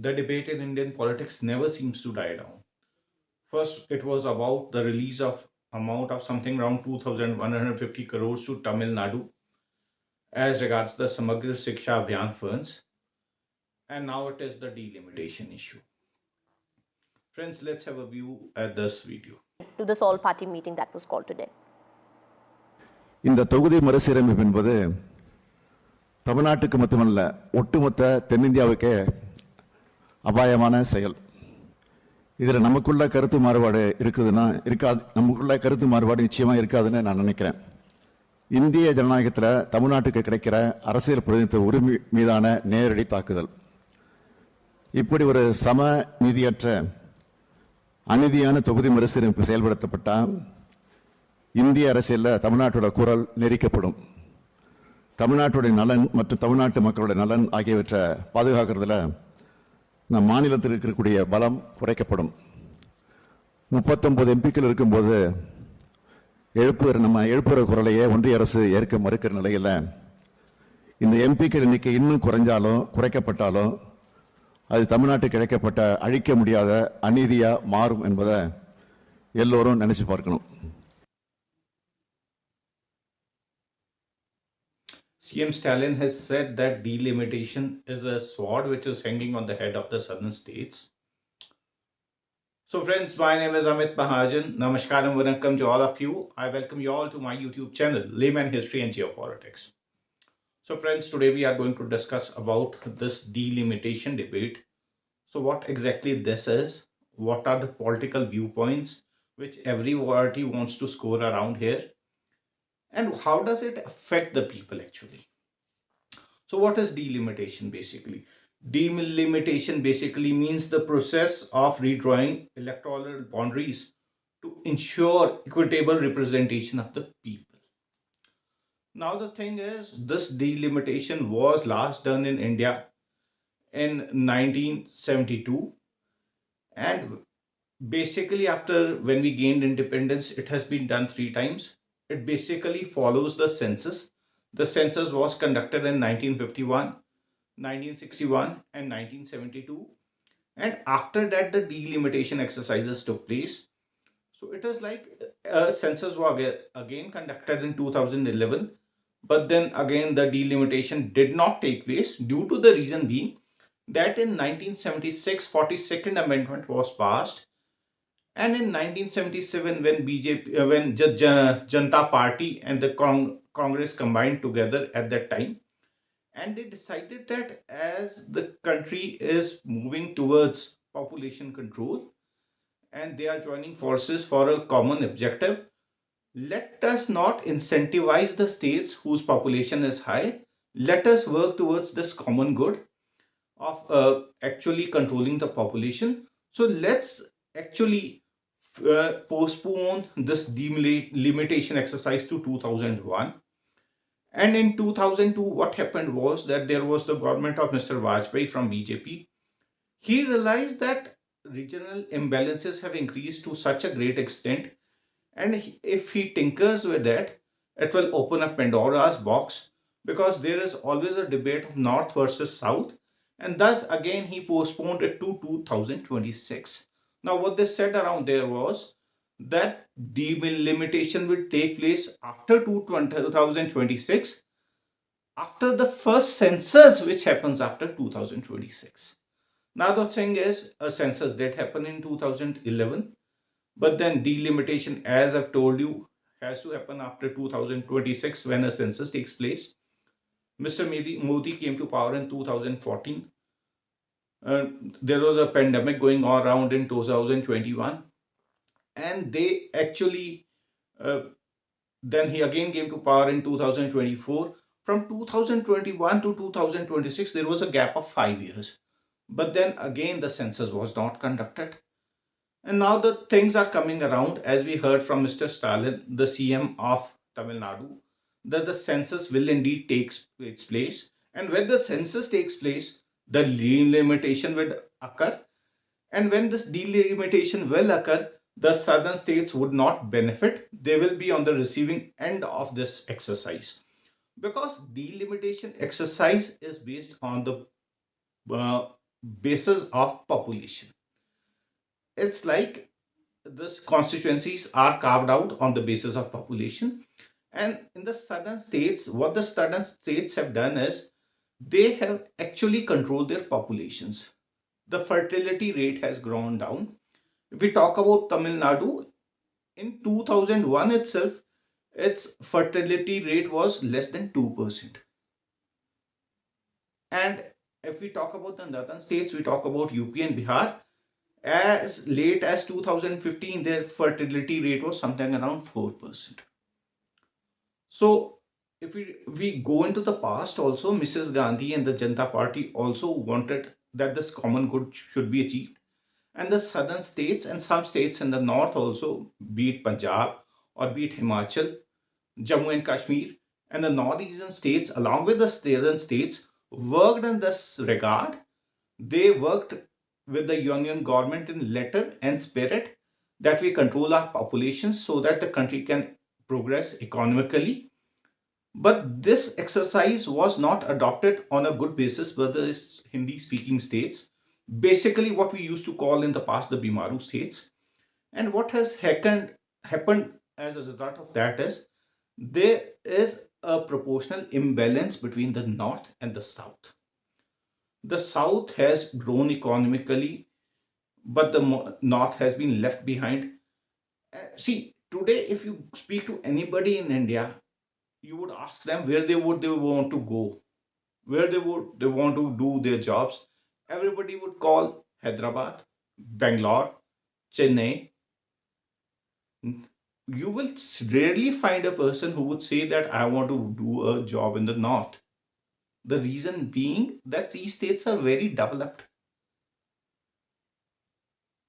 the debate in Indian politics never seems to die down. First, it was about the release of amount of something around 2,150 crores to Tamil Nadu as regards the Samagra Shiksha Abhiyan funds, and now it is the delimitation issue. Friends, let's have a view at this video. To this all party meeting that was called today. இந்த தொகுதி மறுசீரமைப்பு என்பது தமிழ்நாட்டுக்கு மட்டுமல்ல ஒட்டுமொத்த தென்னிந்தியாவுக்கே அபாயமான செயல். இதில் நமக்குள்ள கருத்து மாறுபாடு இருக்குதுன்னா இருக்காது, நமக்குள்ள கருத்து மாறுபாடு நிச்சயமா இருக்காதுன்னு நான் நினைக்கிறேன். இந்திய ஜனநாயகத்தில் தமிழ்நாட்டுக்கு கிடைக்கிற அரசியல் பிரதிநிதித்துவ உரிமை மீதான நேரடி தாக்குதல். இப்படி ஒரு சம நீதியற்ற அநீதியான தொகுதி மறுசீரமைப்பு செயல்படுத்தப்பட்டால் இந்திய அரசியலில் தமிழ்நாட்டோட குரல் நெரிக்கப்படும். தமிழ்நாட்டுடைய நலன் மற்றும் தமிழ்நாட்டு மக்களுடைய நலன் ஆகியவற்றை பாதுகாக்கிறதுல நம் மாநிலத்தில் இருக்கக்கூடிய பலம் குறைக்கப்படும். 39 எம்பிக்கள் இருக்கும்போது நம்ம எழுப்புற குரலையே ஒன்றிய அரசு ஏற்க மறுக்கிற நிலையில் இந்த எம்பிக்கள் எண்ணிக்கை இன்னும் குறைக்கப்பட்டாலும் அது தமிழ்நாட்டுக்கு கிடைக்கப்பட்ட அழிக்க முடியாத அநீதியா மாறும் என்பதை எல்லோரும் நினைச்சு பார்க்கணும். CM Stalin has said that delimitation is a sword which is hanging on the head of the southern states. So friends, my name is Amit Mahajan. Namaskaram Vanakkam to all of you. I welcome you all to my YouTube channel, Layman History and Geopolitics. So friends, today we are going to discuss about this delimitation debate. So what exactly this is, what are the political viewpoints which every party wants to score around here, and how does it affect the people actually. So what is delimitation basically? Delimitation basically means the process of redrawing electoral boundaries to ensure equitable representation of the people. Now the thing is, this delimitation was last done in India in 1972, and basically after when we gained independence it has been done 3 times. It basically follows the census. The census was conducted in 1951, 1961 and 1972, and after that the delimitation exercises took place. So it is like a census was again conducted in 2011, but then again the delimitation did not take place due to the reason being that in 1976 42nd amendment was passed, and in 1977 when Janata Party and the Congress combined together at that time, and they decided that as the country is moving towards population control and they are joining forces for a common objective, let us not incentivize the states whose population is high. Let us work towards this common good of actually controlling the population. So let's actually postpone this delimitation exercise to 2001. And in 2002, what happened was that there was the government of Mr. Vajpayee from BJP. He realized that regional imbalances have increased to such a great extent, and if he tinkers with that, it will open up Pandora's box, because there is always a debate of North versus South, and thus again he postponed it to 2026. Now what they said around there was that delimitation will take place after 2026, after the first census which happens after 2026. Now the thing is, a census did happen in 2011, but then delimitation, as I've told you, has to happen after 2026 when a census takes place. Mr. Modi came to power in 2014. There was a pandemic going on around in 2021, and they actually then he again came to power in 2024. From 2021 to 2026 there was a gap of 5 years, but then again the census was not conducted. And now the things are coming around, as we heard from Mr. Stalin, the CM of Tamil Nadu, that the census will indeed take its place, and when the census takes place the delimitation will occur, and when this delimitation will occur, the southern states would not benefit. They will be on the receiving end of this exercise, because delimitation exercise is based on the basis of population. It's like this constituencies are carved out on the basis of population. And in the southern states, what the southern states have done is they have actually controlled their populations. The fertility rate has gone down. If we talk about Tamil Nadu, in 2001 itself, its fertility rate was less than 2%. And if we talk about the northern states, we talk about UP and Bihar. As late as 2015, their fertility rate was something around 4%. So, if we go into the past also, Mrs. Gandhi and the Janata Party also wanted that this common good should be achieved. And the southern states and some states in the north also, be it Punjab or be it Himachal, Jammu and Kashmir, and the northeastern states, along with the southern states, worked in this regard. They worked with the Union government in letter and spirit that we control our populations so that the country can progress economically. But this exercise was not adopted on a good basis by the Hindi speaking states, basically what we used to call in the past the Bimaru states. And what has happened as a result of that is there is a proportional imbalance between the north and the south. The south has grown economically, but the north has been left behind. See, today, if you speak to anybody in India, you would ask them where they want to go, where they want to do their jobs. Everybody would call Hyderabad, Bangalore, Chennai. You will rarely find a person who would say that I want to do a job in the north. The reason being that these states are very developed.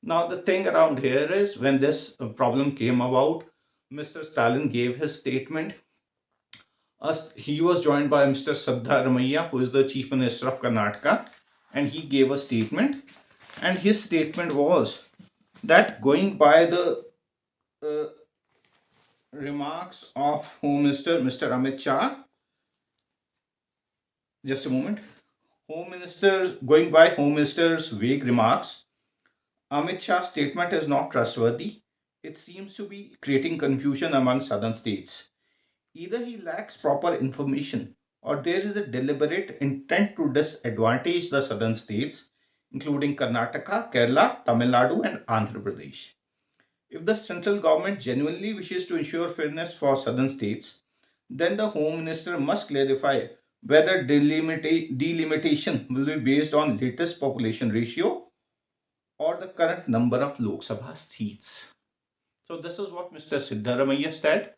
Now, the thing around here is when this problem came about, Mr. Stalin gave his statement. He was joined by Mr. Siddharamaiah, who is the Chief Minister of Karnataka, and he gave a statement. And his statement was that going by the uh, remarks of Home Minister Mr. Amit Shah, just a moment. Going by Home Minister's vague remarks, Amit Shah's statement is not trustworthy. It seems to be creating confusion among southern states. Either he lacks proper information or there is a deliberate intent to disadvantage the southern states, including Karnataka, Kerala, Tamil Nadu, and Andhra Pradesh. If the central government genuinely wishes to ensure fairness for southern states, then the Home Minister must clarify whether delimitation will be based on latest population ratio or the current number of Lok Sabha seats. So this is what Mr. Siddharamaiah said.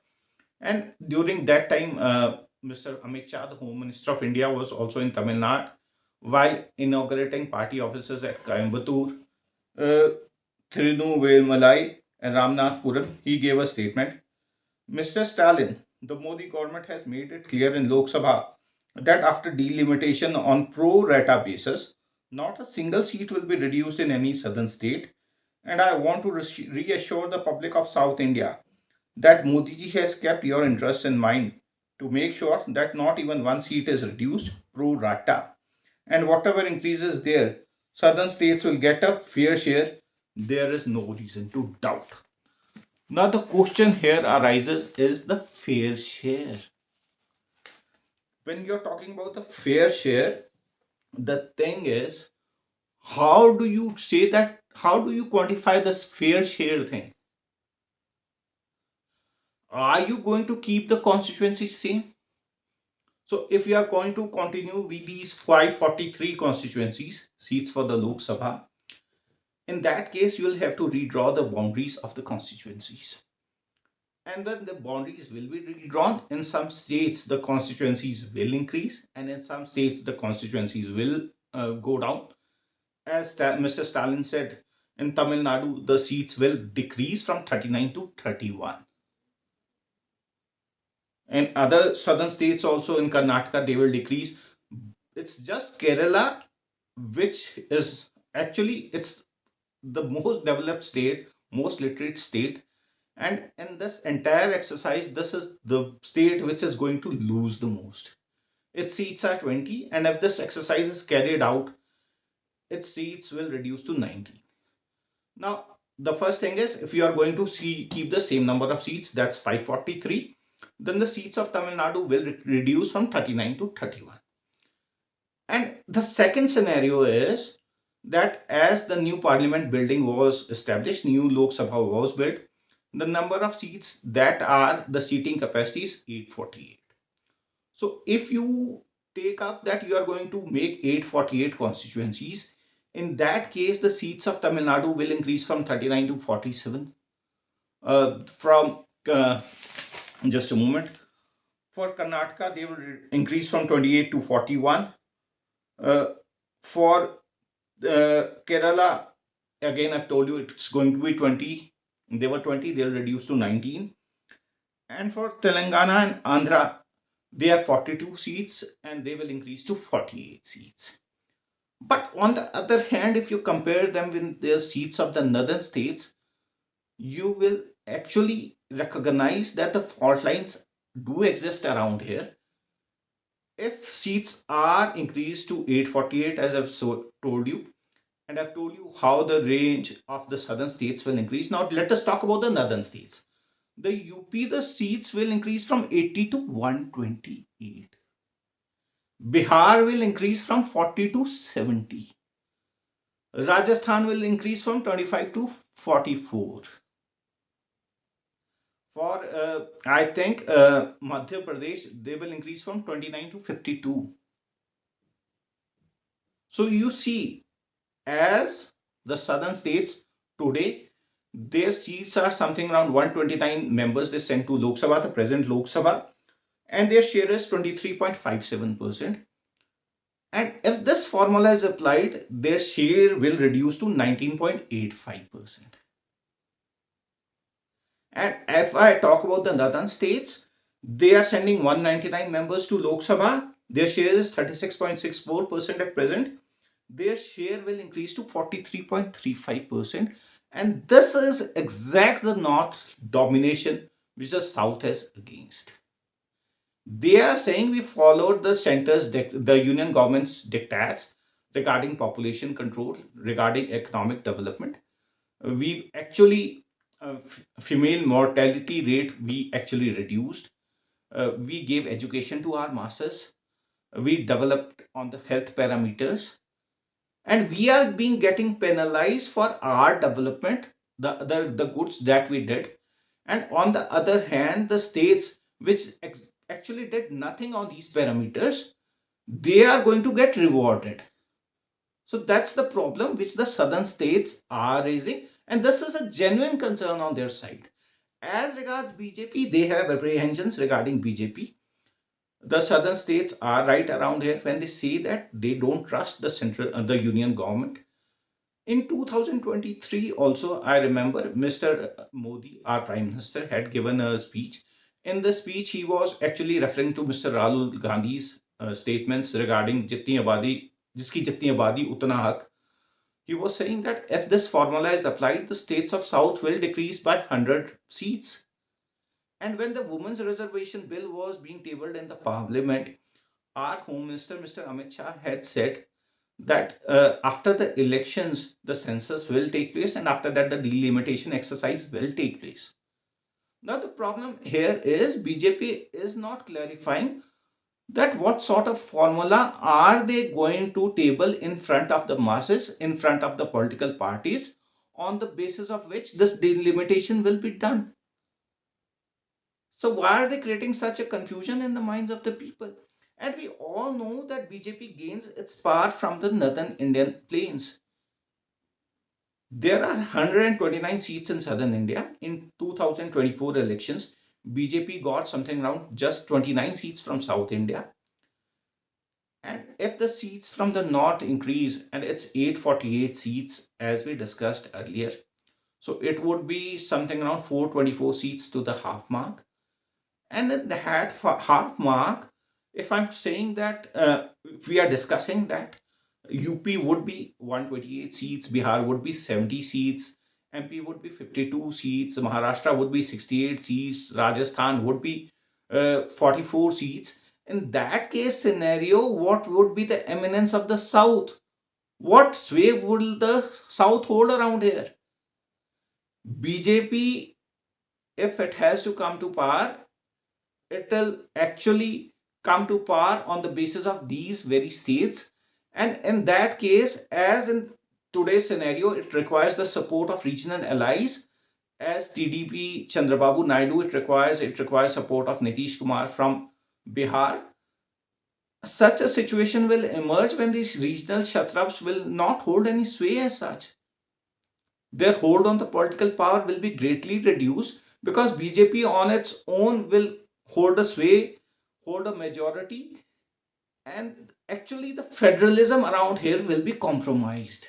And during that time, Mr. Amit Shah, the Home Minister of India, was also in Tamil Nadu while inaugurating party offices at Coimbatore, uh, Thirunellavelmalai, and Ramnathpuram. He gave a statement. Mr. Stalin, the Modi government has made it clear in Lok Sabha that after delimitation on pro rata basis, not a single seat will be reduced in any southern state. And I want to reassure the public of South India that Modi ji has kept your interests in mind to make sure that not even one seat is reduced pro rata. And whatever increases there, southern states will get a fair share. There is no reason to doubt. Now, the question here arises is the fair share. When you're talking about the fair share, the thing is, how do you say that? How do you quantify this fair share thing? Are you going to keep the constituency same? So if we are going to continue with these 543 constituencies, seats for the Lok Sabha, in that case, you will have to redraw the boundaries of the constituencies. And when the boundaries will be redrawn, in some states the constituencies will increase, and in some states the constituencies will go down. As Mr. Stalin said, in Tamil Nadu, the seats will decrease from 39 to 31. And other southern states also in Karnataka, they will decrease. It's just Kerala, which is actually it's the most developed state, most literate state. And in this entire exercise, this is the state which is going to lose the most. Its seats are 20, and if this exercise is carried out, its seats will reduce to 19. Now, the first thing is, if you are going to keep the same number of seats, that's 543, then the seats of Tamil Nadu will reduce from 39 to 31. And the second scenario is that as the new parliament building was established, new Lok Sabha was built, the number of seats that are the seating capacity is 848. So if you take up that you are going to make 848 constituencies, in that case, the seats of Tamil Nadu will increase from 39 to 47. From just a moment. For Karnataka, they will increase from 28 to 41. For Kerala, again, I've told you it's going to be 20. They were 20, they'll reduce to 19. And for Telangana and Andhra, they have 42 seats and they will increase to 48 seats. But on the other hand, if you compare them with the seats of the northern states, you will actually recognize that the fault lines do exist around here. If seats are increased to 848, as I've told you, and I've told you how the range of the southern states will increase. Now let us talk about the northern states. The UP, the seats will increase from 80 to 128. Bihar will increase from 40 to 70. Rajasthan will increase from 25 to 44. For I think Madhya Pradesh, they will increase from 29 to 52. So you see, as the southern states today, their seats are something around 129 members they sent to Lok Sabha, the present Lok Sabha, and their share is 23.57%. And if this formula is applied, their share will reduce to 19.85%. And if I talk about the northern states, they are sending 199 members to Lok Sabha. Their share is 36.64% at present. Their share will increase to 43.35%. And this is exact the north domination which the south is against. They are saying we followed the the union government's diktats regarding population control, regarding economic development. We actually, female mortality rate, we actually reduced. We gave education to our masses. We developed on the health parameters. And we are being getting penalized for our development, the goods that we did. And on the other hand, the states which actually did nothing on these parameters, they are going to get rewarded. So that's the problem which the southern states are raising, and this is a genuine concern on their side. As regards BJP, they have apprehensions regarding BJP. The southern states are right around here when they say that they don't trust the union government. In 2023 also, I remember Mr. Modi, our Prime Minister, had given a speech. In the speech, he was actually referring to Mr. Rahul Gandhi's statements regarding jitni abadi, jiski jitni abadi utna hak. He was saying that if this formula is applied, the states of South will decrease by 100 seats. And when the Women's Reservation Bill was being tabled in the Parliament, our Home Minister, Mr. Amit Shah, had said that after the elections, the census will take place, and after that, the delimitation exercise will take place. Now, the problem here is BJP is not clarifying that what sort of formula are they going to table in front of the masses, in front of the political parties, on the basis of which this delimitation will be done. So why are they creating such a confusion in the minds of the people? And we all know that BJP gains its power from the northern Indian plains. There are 129 seats in southern India. In 2024 elections, BJP got something around just 29 seats from South India. And if the seats from the north increase, and it's 848 seats as we discussed earlier, so it would be something around 424 seats to the half mark. And then the half mark, if I'm saying that if we are discussing that UP would be 128 seats, Bihar would be 70 seats, MP would be 52 seats, Maharashtra would be 68 seats, Rajasthan would be 44 seats. In that case scenario, what would be the eminence of the South? what sway will the South hold around here? BJP, if it has to come to power, it will actually come to power on the basis of these very states. And in that case, as in today's scenario, it requires the support of regional allies. As TDP Chandrababu Naidu, it requires support of Nitish Kumar from Bihar. Such a situation will emerge when these regional kshatrabs will not hold any sway as such. Their hold on the political power will be greatly reduced because BJP on its own will hold a sway, hold a majority, and actually the federalism around here will be compromised.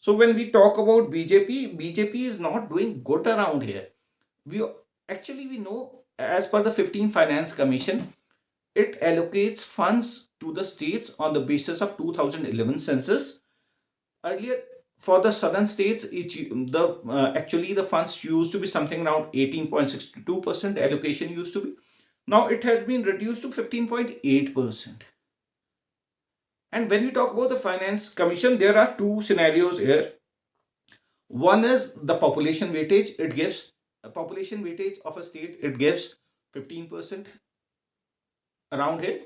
So when we talk about BJP is not doing good around here. We know, as per the 15th Finance Commission, it allocates funds to the states on the basis of 2011 census. Earlier, for the southern states, actually the funds used to be something around 18.62% allocation used to be. Now it has been reduced to 15.8%. And when we talk about the Finance Commission, there are two scenarios here. One is the population weightage. It gives a population weightage of a state. It gives 15% around here.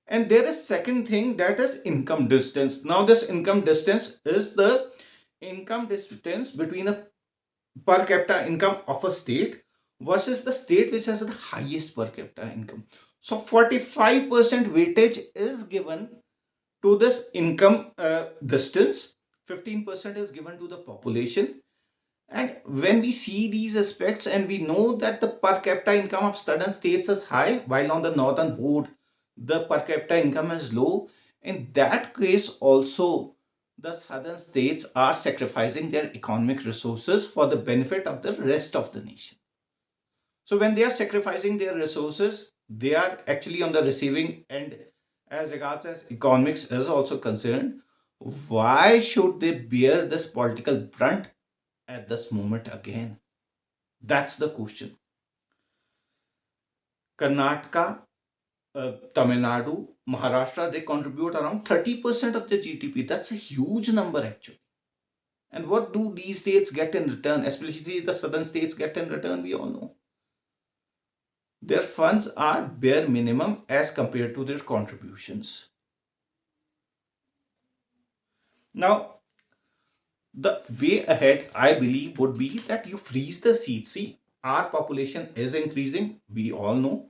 And there is second thing, that is income distance. Now this income distance is the income distance between a per capita income of a state versus the state which has the highest per capita income. So 45% weightage is given to this income distance, 15% is given to the population. And when we see these aspects and we know that the per capita income of southern states is high, while on the northern board, the per capita income is low, in that case also, the southern states are sacrificing their economic resources for the benefit of the rest of the nation. So when they are sacrificing their resources, they are actually on the receiving end as regards as economics is also concerned. Why should they bear this political brunt at this moment again? That's the question. Karnataka, Tamil Nadu, Maharashtra, they contribute around 30% of the GDP. That's a huge number actually. And what do these states get in return? Especially the southern states get in return, we all know. Their funds are bare minimum as compared to their contributions. Now, the way ahead, I believe, would be that you freeze the seats. See, our population is increasing, we all know.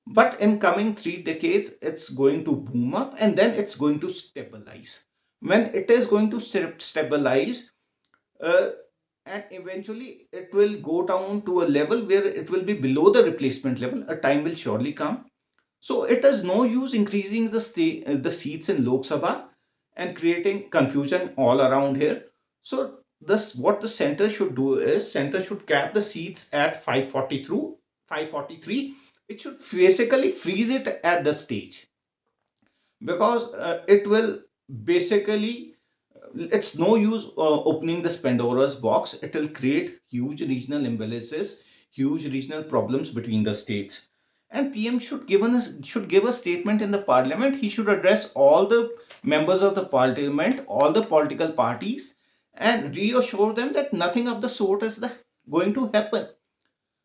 But in coming 3 decades, it's going to boom up and then it's going to stabilize. When it is going to stabilize, uh, and eventually it will go down to a level where it will be below the replacement level, a time will surely come. So it is no use increasing the seats in Lok Sabha and creating confusion all around here. So this, what the center should do is, center should cap the seats at 540 through 543. It should basically freeze it at the stage, because it will basically, it's no use opening this Pandora's box. It will create huge regional imbalances, huge regional problems between the states. And PM should give a statement in the parliament. He should address all the members of the parliament, all the political parties, and reassure them that nothing of the sort is going to happen.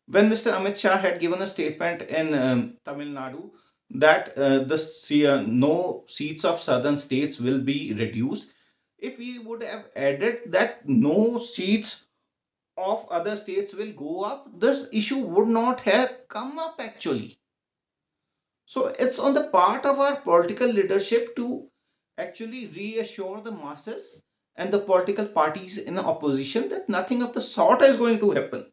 When Mr. Amit Shah had given a statement in Tamil Nadu that no seats of southern states will be reduced, if we would have added that no seats of other states will go up, this issue would not have come up actually. So it's on the part of our political leadership to actually reassure the masses and the political parties in opposition that nothing of the sort is going to happen.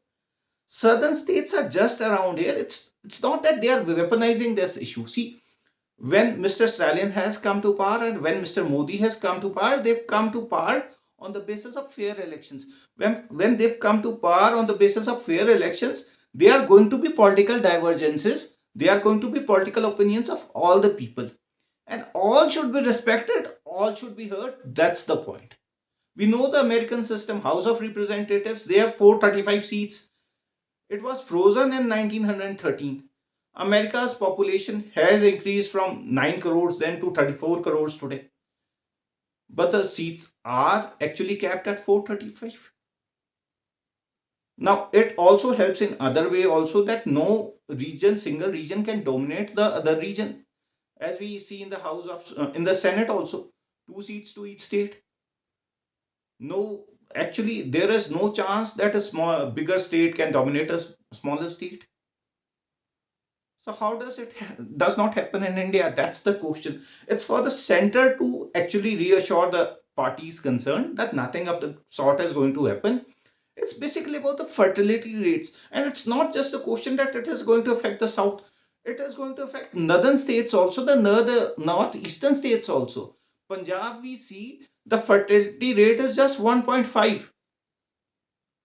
Southern states are just around here. It's not that they are weaponizing this issue. See, when Mr. Stalin has come to power and when Mr. Modi has come to power, they've come to power on the basis of fair elections. When they've come to power on the basis of fair elections, there are going to be political divergences. There are going to be political opinions of all the people. And all should be respected, all should be heard. That's the point. We know the American system, House of Representatives, they have 435 seats. It was frozen in 1913. America's population has increased from 9 crores then to 34 crores today. but the seats are actually capped at 435. Now, it also helps in other way also, that no single region can dominate the other region, as we see in the in the Senate also, 2 seats to each state. No, actually, there is no chance that bigger state can dominate a smaller state. So how does not happen in India? That's the question. It's for the center to actually reassure the parties concerned that nothing of the sort is going to happen. It's basically about the fertility rates, and it's not just a question that it is going to affect the south. It is going to affect northern states also, the northeastern states also. Punjab, we see the fertility rate is just 1.5.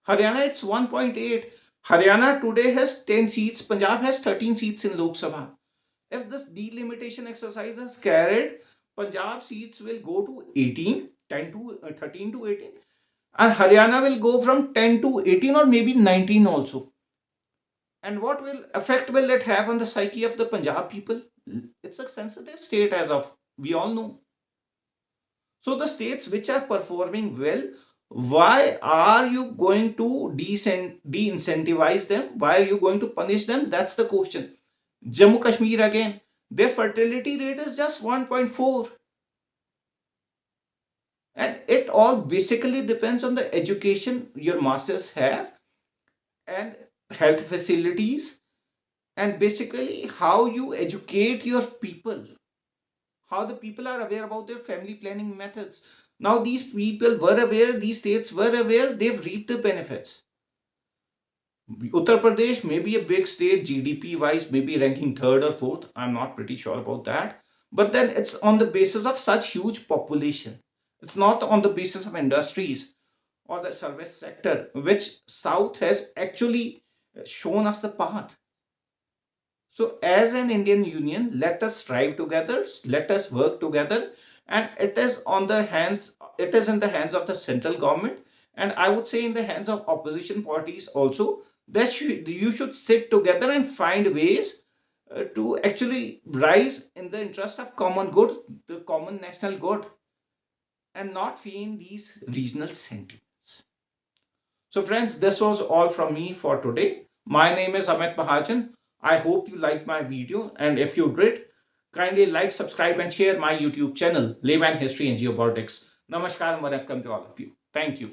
Haryana, it's 1.8. Haryana today has 10 seats. Punjab has 13 seats in Lok Sabha. If this delimitation exercise is carried, Punjab seats will go to 18, 10 to 13 to 18, and Haryana will go from 10 to 18 or maybe 19 also. And what effect will it have on the psyche of the Punjab people? It's a sensitive state, as of we all know. So the states which are performing well, why are you going to de-incentivize them? Why are you going to punish them? That's the question. Jammu Kashmir again, their fertility rate is just 1.4. And it all basically depends on the education your masters have, and health facilities, and basically how you educate your people, how the people are aware about their family planning methods. Now, these people were aware, these states were aware, they've reaped the benefits. Uttar Pradesh may be a big state, GDP wise, maybe ranking third or fourth. I'm not pretty sure about that. But then it's on the basis of such huge population. It's not on the basis of industries or the service sector, which South has actually shown us the path. So, as an Indian Union, let us strive together, let us work together, and it is in the hands of the central government, and I would say in the hands of opposition parties also, that you should sit together and find ways to actually rise in the interest of common good, the common national good, and not feign these regional sentiments. So, friends, this was all from me for today. My name is Amit Mahajan. I hope you liked my video, and if you did, kindly like, subscribe, and share my YouTube channel, Layman History and Geopolitics. Namaskar and welcome to all of you. Thank you.